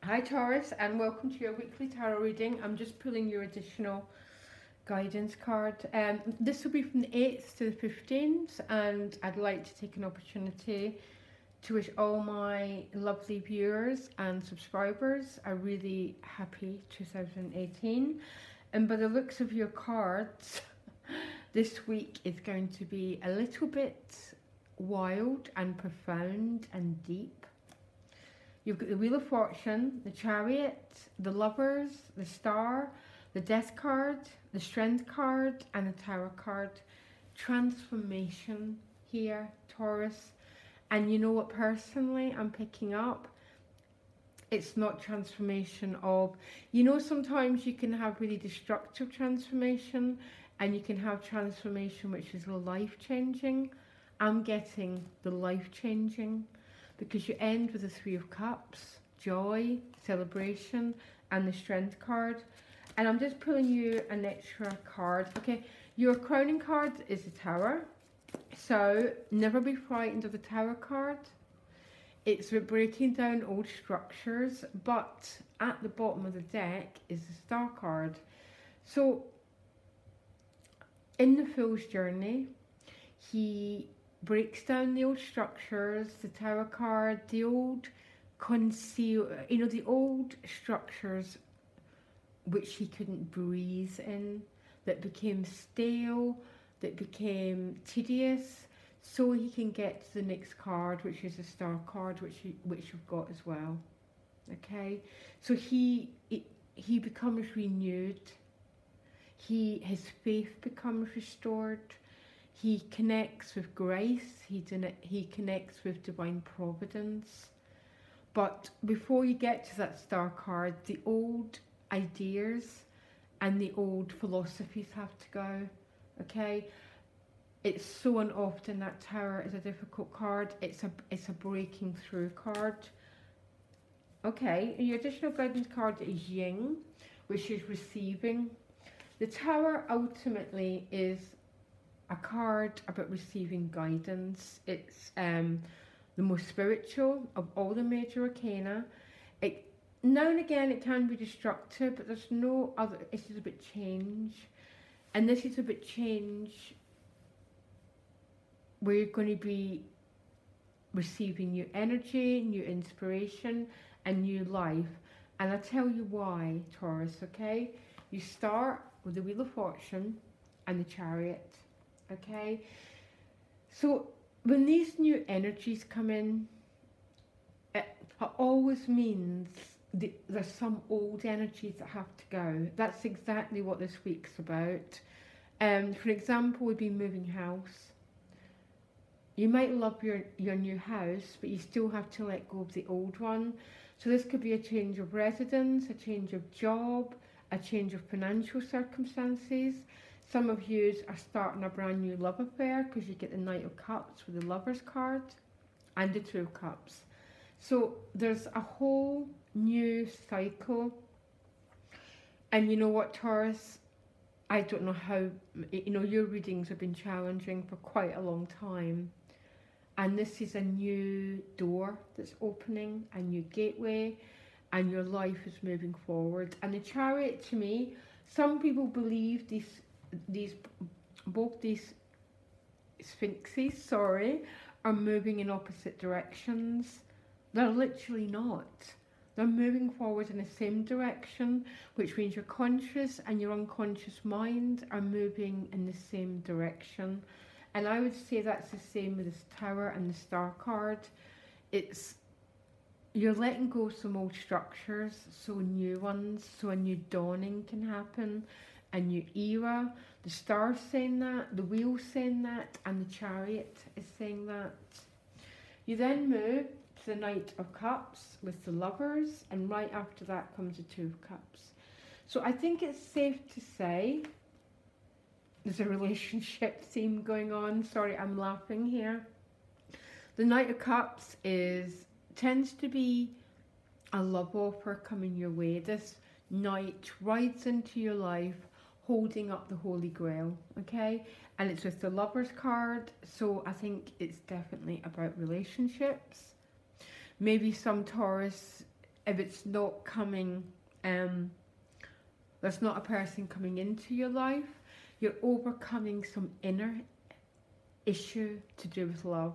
Hi Taurus, and welcome to your weekly tarot reading. I'm just pulling your additional guidance card. This will be from the 8th to the 15th, and I'd like to take an opportunity to wish all my lovely viewers and subscribers a really happy 2018. And by the looks of your cards, this week is going to be a little bit wild and profound and deep. You've got the Wheel of Fortune, the Chariot, the Lovers, the Star, the Death card, the Strength card, and the Tower card. Transformation here, Taurus. And you know what, personally, I'm picking up? It's not transformation of... You know, sometimes you can have really destructive transformation, and you can have transformation which is life-changing. I'm getting the life-changing, because you end with the Three of Cups, joy, celebration, and the Strength card. And I'm just pulling you an extra card. Okay, your crowning card is the Tower. So never be frightened of the Tower card. It's about breaking down old structures, but at the bottom of the deck is the Star card. So in the Fool's journey, he breaks down the old structures, the Tower card, the old the old structures which he couldn't breathe in, that became stale, that became tedious, so he can get to the next card, which is the Star card, which you've got as well. Okay, so he becomes renewed, his faith becomes restored. He connects with grace, he connects with divine providence. But before you get to that Star card, the old ideas and the old philosophies have to go, okay? It's so often that Tower is a difficult card. It's a breaking through card. Okay, and your additional guidance card is Ying, which is receiving. The Tower ultimately is a card about receiving guidance. It's the most spiritual of all the major arcana. Now and again it can be destructive, but there's no other. This is about change, and this is about change where you're going to be receiving new energy, new inspiration, and new life. And I'll tell you why, Taurus. Okay, you start with the Wheel of Fortune and the Chariot. Okay, so when these new energies come in, it always means there's some old energies that have to go. That's exactly what this week's about. For example, we'd be moving house. You might love your new house, but you still have to let go of the old one. So this could be a change of residence, a change of job, a change of financial circumstances. Some of you are starting a brand new love affair because you get the Knight of Cups with the Lovers card and the Two of Cups. So there's a whole new cycle. And you know what, Taurus? I don't know how, your readings have been challenging for quite a long time. And this is a new door that's opening, a new gateway, and your life is moving forward. And the Chariot, to me, some people believe both these sphinxes, are moving in opposite directions. They're literally not. They're moving forward in the same direction, which means your conscious and your unconscious mind are moving in the same direction. And I would say that's the same with this Tower and the Star card. You're letting go of some old structures, so new ones, so a new dawning can happen, a new era. The Star's saying that, the Wheel's saying that, and the Chariot is saying that. You then move to the Knight of Cups with the Lovers, and right after that comes the Two of Cups. So I think it's safe to say there's a relationship theme going on. Sorry, I'm laughing here. The Knight of Cups tends to be a love offer coming your way. This knight rides into your life holding up the Holy Grail, okay? And it's with the Lovers card, so I think it's definitely about relationships. Maybe some Taurus if it's not coming, there's not a person coming into your life, you're overcoming some inner issue to do with love.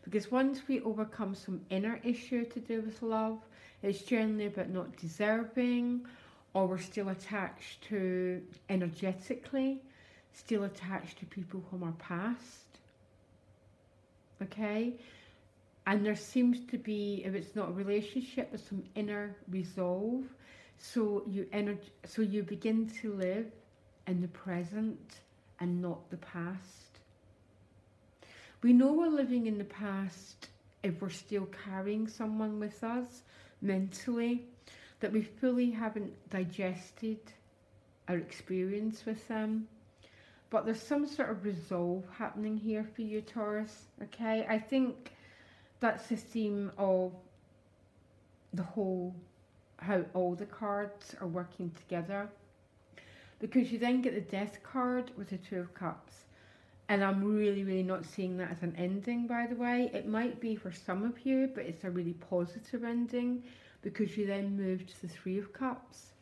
Because once we overcome some inner issue to do with love, it's generally about not deserving, or we're still attached to, energetically, still attached to people from our past. Okay? And there seems to be, if it's not a relationship, there's some inner resolve. So you begin to live in the present and not the past. We know we're living in the past if we're still carrying someone with us mentally, that we fully haven't digested our experience with them. But there's some sort of resolve happening here for you, Taurus, okay? I think that's the theme of the whole, how all the cards are working together. Because you then get the Death card with the Two of Cups. And I'm really not seeing that as an ending, by the way. It might be for some of you, but it's a really positive ending, because you then move to the Three of Cups.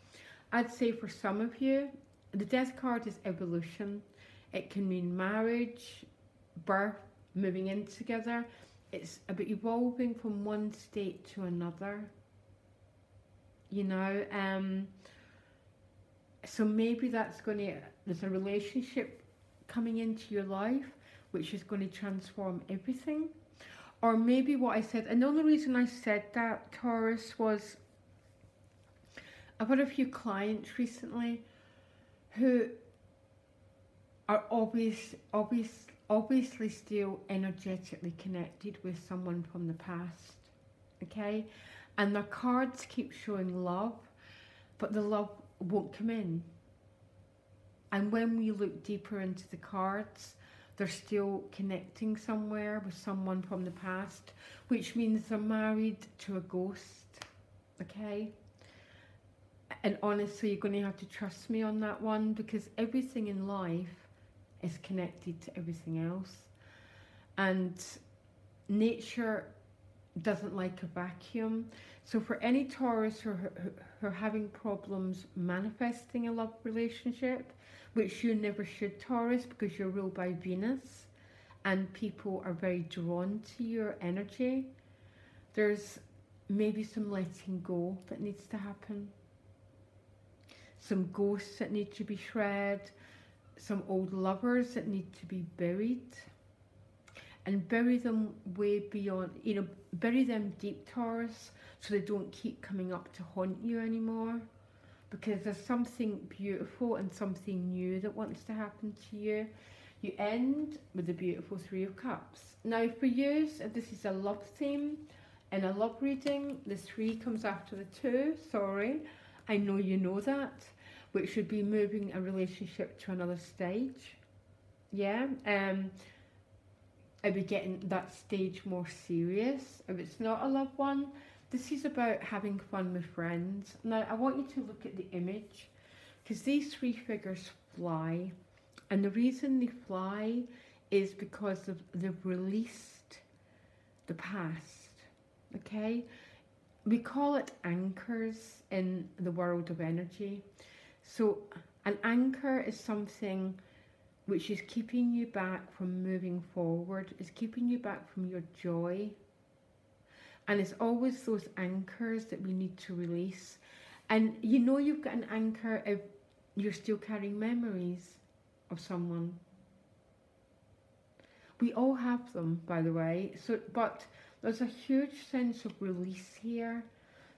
I'd say for some of you, the Death card is evolution. It can mean marriage, birth, moving in together. It's about evolving from one state to another. You know, so maybe that's going to, there's a relationship coming into your life which is going to transform everything. Or maybe what I said, and the only reason I said that, Taurus, was I've had a few clients recently who are obviously still energetically connected with someone from the past, okay? And their cards keep showing love, but the love won't come in. And when we look deeper into the cards, they're still connecting somewhere with someone from the past, which means they're married to a ghost, okay? And honestly, you're going to have to trust me on that one, because everything in life is connected to everything else. And nature doesn't like a vacuum. So for any Taurus who are having problems manifesting a love relationship, which you never should, Taurus, because you're ruled by Venus and people are very drawn to your energy, there's maybe some letting go that needs to happen. Some ghosts that need to be shred, some old lovers that need to be buried, and bury them way beyond, you know, bury them deep, Taurus, so they don't keep coming up to haunt you anymore. Because there's something beautiful and something new that wants to happen to you. You end with the beautiful Three of Cups. Now for you, if this is a love theme in a love reading, the 3 comes after the 2, sorry. I know you know that, which would be moving a relationship to another stage. Yeah, I'd be getting that stage more serious. If it's not a loved one, this is about having fun with friends. Now, I want you to look at the image, because these 3 figures fly. And the reason they fly is because they've released the past, okay? We call it anchors in the world of energy. So an anchor is something which is keeping you back from moving forward, is keeping you back from your joy. And it's always those anchors that we need to release. And you know you've got an anchor if you're still carrying memories of someone. We all have them, by the way. So, but there's a huge sense of release here,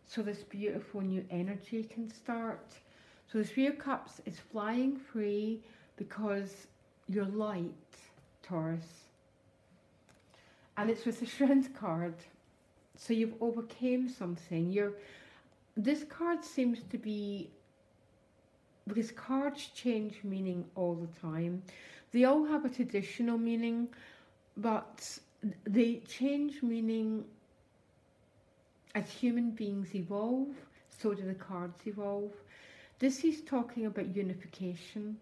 so this beautiful new energy can start. So the 3 of Cups is flying free because you're light, Taurus. And it's with the Strength card. So you've overcame something. This card seems to be, because cards change meaning all the time. They all have a traditional meaning, but they change meaning as human beings evolve, so do the cards evolve. This is talking about unification.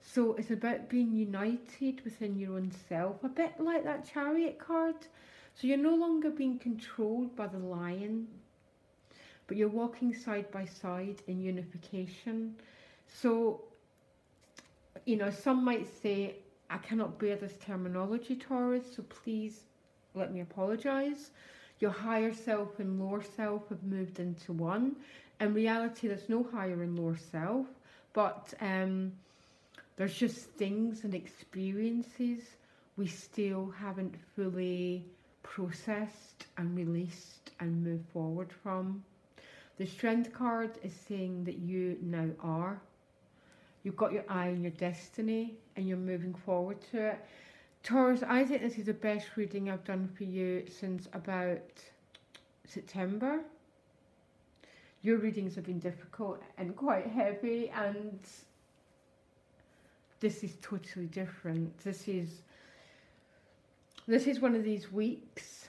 So it's about being united within your own self, a bit like that Chariot card. So you're no longer being controlled by the lion, but you're walking side by side in unification. So, you know, some might say, I cannot bear this terminology, Taurus, so please let me apologise. Your higher self and lower self have moved into one. In reality, there's no higher and lower self, but there's just things and experiences we still haven't fully processed and released and moved forward from. The Strength card is saying that you now are. You've got your eye on your destiny and you're moving forward to it. Taurus, I think this is the best reading I've done for you since about September. Your readings have been difficult and quite heavy, and this is totally different. This is one of these weeks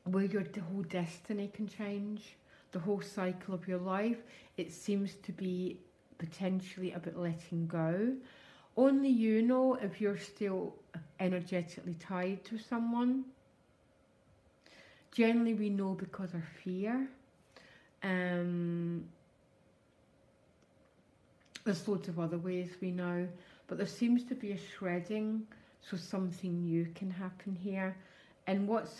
where your whole destiny can change, the whole cycle of your life. It seems to be potentially a bit letting go. Only you know if you're still energetically tied to someone. Generally we know because of fear. There's loads of other ways we know, but there seems to be a shredding, so something new can happen here. And what's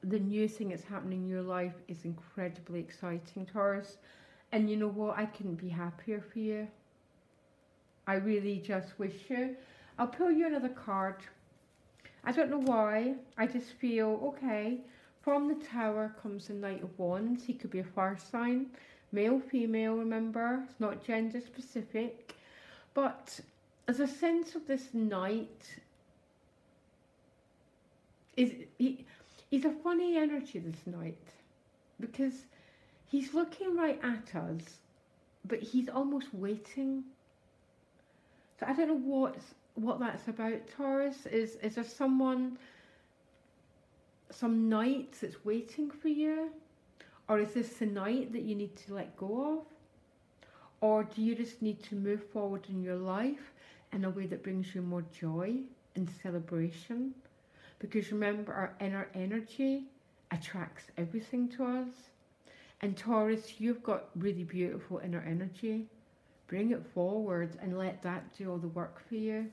the new thing that's happening in your life is incredibly exciting, Taurus. And you know what? I couldn't be happier for you. I really just wish you. I'll pull you another card. I don't know why. I just feel, okay, from the Tower comes the Knight of Wands. He could be a fire sign. Male, female, remember. It's not gender specific. But there's a sense of this knight. He's a funny energy, this knight. Because he's looking right at us, but he's almost waiting. So I don't know what that's about, Taurus. Is there some knight that's waiting for you? Or is this the knight that you need to let go of? Or do you just need to move forward in your life in a way that brings you more joy and celebration? Because remember, our inner energy attracts everything to us. And Taurus, you've got really beautiful inner energy. Bring it forward and let that do all the work for you.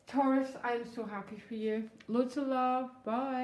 Taurus, I'm so happy for you. Loads of love. Bye.